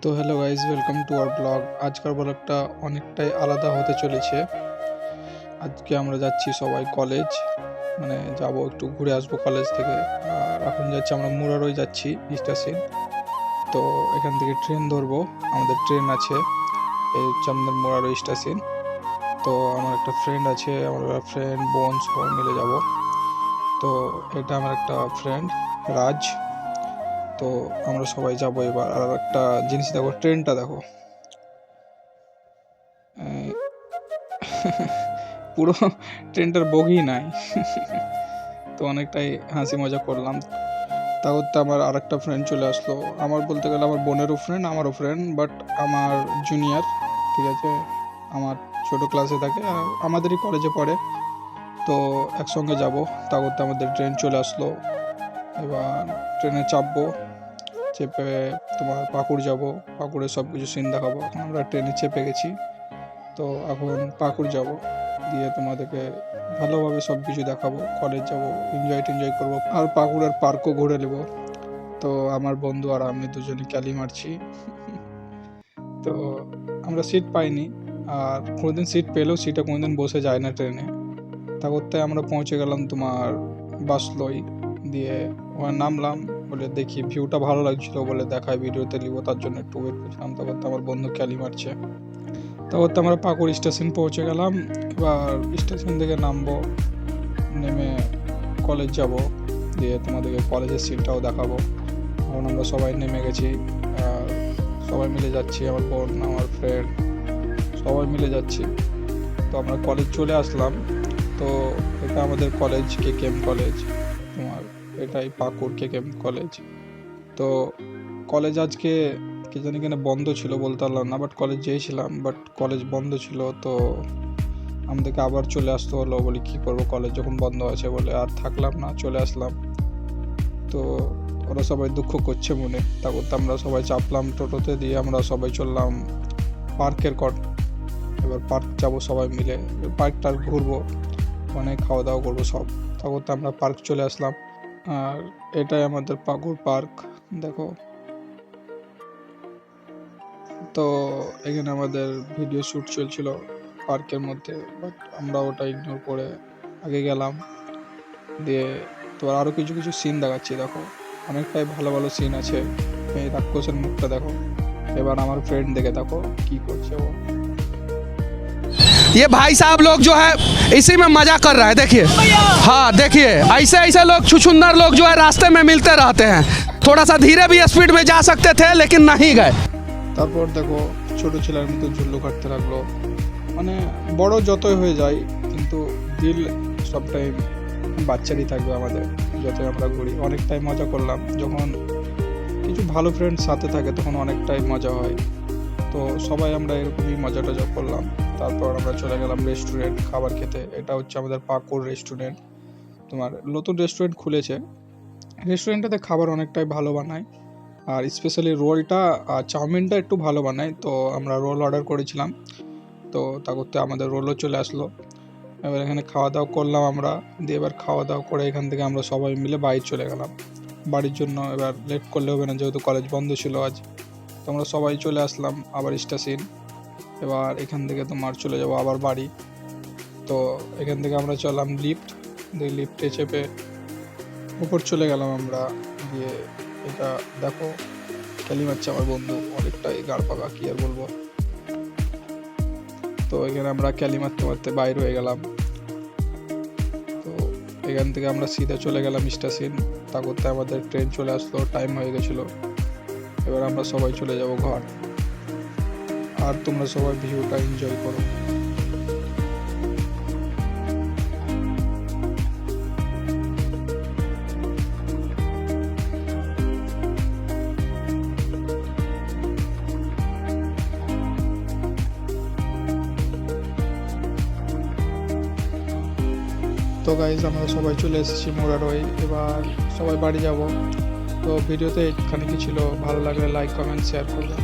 তো hello guys, welcome to our blog. আজকের ব্লগটা অনেকটাই আলাদা হতে চলেছে। আজকে আমরা যাচ্ছি সবাই কলেজ, মানে যাব একটু ঘুরে আসবো কলেজ থেকে। আর এখন যাচ্ছি আমরা মুরারই যাচ্ছি স্টেশন। তো এখান থেকে ট্রেন ধরবো, আমাদের ট্রেন আছে। এই হচ্ছে আমাদের মুরারই স্টেশন। তো আমার একটা ফ্রেন্ড আছে, আমার ফ্রেন্ড বোন সবাই মিলে যাব। তো এটা আমার একটা ফ্রেন্ড রাজ। তো আমরা সবাই যাবো এবার। আর একটা জিনিস দেখো, ট্রেনটা দেখো, পুরো ট্রেনটার বগি নাই। তো অনেকটাই হাসি মজা করলাম। তা করতে আমার আর একটা ফ্রেন্ড চলে আসলো। আমার বলতে গেলে আমার বোনেরও ফ্রেন্ড, আমারও ফ্রেন্ড, বাট আমার জুনিয়র। ঠিক আছে, আমার ছোট ক্লাসে থাকে, আর আমাদেরই কলেজে পড়ে। তো একসঙ্গে যাব। তা করতে আমাদের ট্রেন চলে আসলো। এবার ট্রেনে চাপবো, চেপে তোমার পাকুড় যাব। পাকুড়ে সব কিছু সিন দেখাবো। এখন আমরা ট্রেনে চেপে গেছি। তো এখন পাকুড় যাব, দিয়ে তোমাদেরকে ভালোভাবে সব কিছু দেখাবো। কলেজ যাব, এনজয় করবো, আর পাকুড়ের পার্কও ঘুরে নেবো। তো আমার বন্ধু আর আমি দুজনে ক্যালি মারছি। তো আমরা সিট পাইনি, আর কোনোদিন সিট পেলেও সিটে কোনোদিন বসে যায় না ট্রেনে। তা করতে আমরা পৌঁছে গেলাম তোমার বাসলই, দিয়ে ওখানে নামলাম। বলে দেখি ভিউটা ভালো লাগছিল, বলে দেখায় ভিডিওতে নিব, তার জন্য একটু ওয়েট করছিলাম। তা করতে আমার বন্ধু ক্যালি মারছে। তারপর তো আমরা পাকুড় স্টেশন পৌঁছে গেলাম। এবার স্টেশন থেকে নামবো, নেমে কলেজ যাব, দিয়ে তোমাদেরকে কলেজের সিনটাও দেখাবো। এখন আমরা সবাই নেমে গেছি, আর সবাই মিলে যাচ্ছি, আমার বোন, আমার ফ্রেন্ড, সবাই মিলে যাচ্ছি। তো আমরা কলেজ চলে আসলাম। তো এটা আমাদের কলেজ, KKM কলেজ। তোমার এটাই পাকুড় KKM কলেজ। তো কলেজ আজকে কি জানি কেন বন্ধ ছিল, বলতে পারলাম না, বাট কলেজ যেয়েছিলাম, বাট কলেজ বন্ধ ছিল। তো আমাদেরকে আবার চলে আসতে হলো। বলি কি করব, কলেজ যখন বন্ধ আছে, বলে আর থাকলাম না, চলে আসলাম। তো ওরা সবাই দুঃখ করছে মনে। তারপর আমরা সবাই চাপলাম টোটোতে, দিয়ে আমরা সবাই চললাম পার্কের কট। এবার পার্ক যাব সবাই মিলে, পার্কটা ঘুরবো, অনেক খাওয়া দাওয়া করবো সব। তারপর আমরা পার্ক চলে আসলাম। আর এটাই আমাদের পাকুড় পার্ক, দেখো। তো এখানে আমাদের ভিডিও শ্যুট চলছিল পার্কের মধ্যে, বাট আমরা ওটা ইগনোর করে আগে গেলাম। দিয়ে তো আরও কিছু কিছু সিন দেখাচ্ছি, দেখো অনেকটাই ভালো ভালো সিন আছে। এই রাক্ষসের মুখটা দেখো। এবার আমার ফ্রেন্ড দেখে দেখো কি করছে ও। ये भाई साहब लोग जो है इसी में मजा कर रहा है, देखिए। हाँ देखिए, ऐसे ऐसे लोग छुछुंदर लोग जो है रास्ते में मिलते रहते हैं। थोड़ा सा धीरे भी स्पीड में जा सकते थे लेकिन नहीं गए। তারপর দেখো ছোট ছেলের মতো ঝুল্লু কাটতে লাগলো। মানে বড় যতই হয়ে যায়, কিন্তু দিল সব টাইম বাচ্চারই থাকবে আমাদের। যতই আমরা ঘুরি, অনেকটাই মজা করলাম। যখন কিছু ভালো ফ্রেন্ড সাথে থাকে তখন অনেকটাই মজা হয়। তো সবাই আমরা এরকমই মজা টজা করলাম। তারপর আমরা চলে গেলাম রেস্টুরেন্ট খাবার খেতে। এটা হচ্ছে আমাদের পাকুড় রেস্টুরেন্ট। তোমার নতুন রেস্টুরেন্ট খুলেছে। রেস্টুরেন্টটাতে খাবার অনেকটাই ভালো বানায়, আর স্পেশালি রোলটা আর চাউমিনটা একটু ভালো বানায়। তো আমরা রোল অর্ডার করেছিলাম। তো তা করতে আমাদের রোলও চলে আসলো। এবার এখানে খাওয়া দাওয়া করলাম আমরা, দিয়ে এবার খাওয়া দাওয়া করে এখান থেকে আমরা সবাই মিলে বাড়ি চলে গেলাম। বাড়ির জন্য এবার লেট করলে হবে না, যেহেতু কলেজ বন্ধ ছিল আজ। তো আমরা সবাই চলে আসলাম আবার স্টেশন। এবার এখান থেকে তোমার চলে যাব আবার বাড়ি। তো এখান থেকে আমরা চললাম লিফট, দিয়ে লিফটে চেপে উপর চলে গেলাম আমরা। দিয়ে এটা দেখো ক্যালি মারছে আমার বন্ধু, অনেকটাই গাড় পাকা, কি আর বলবো। তো এখানে আমরা ক্যালি মারতে মারতে বাইর হয়ে গেলাম। তো এখান থেকে আমরা সিধা চলে গেলাম স্টেশন। তা করতে আমাদের ট্রেন চলে আসলো, টাইম হয়ে গেছিলো। এবার আমরা সবাই চলে যাব ঘর। আর তোমরা সবাই ভিউটা এনজয় করো। তো গাইজ, আমরা সবাই চলে এসেছি মুরারই। এবার সবাই বাড়ি যাব। তো ভিডিওতে এখানে কি ছিল, ভালো লাগলে লাইক কমেন্ট শেয়ার করবেন।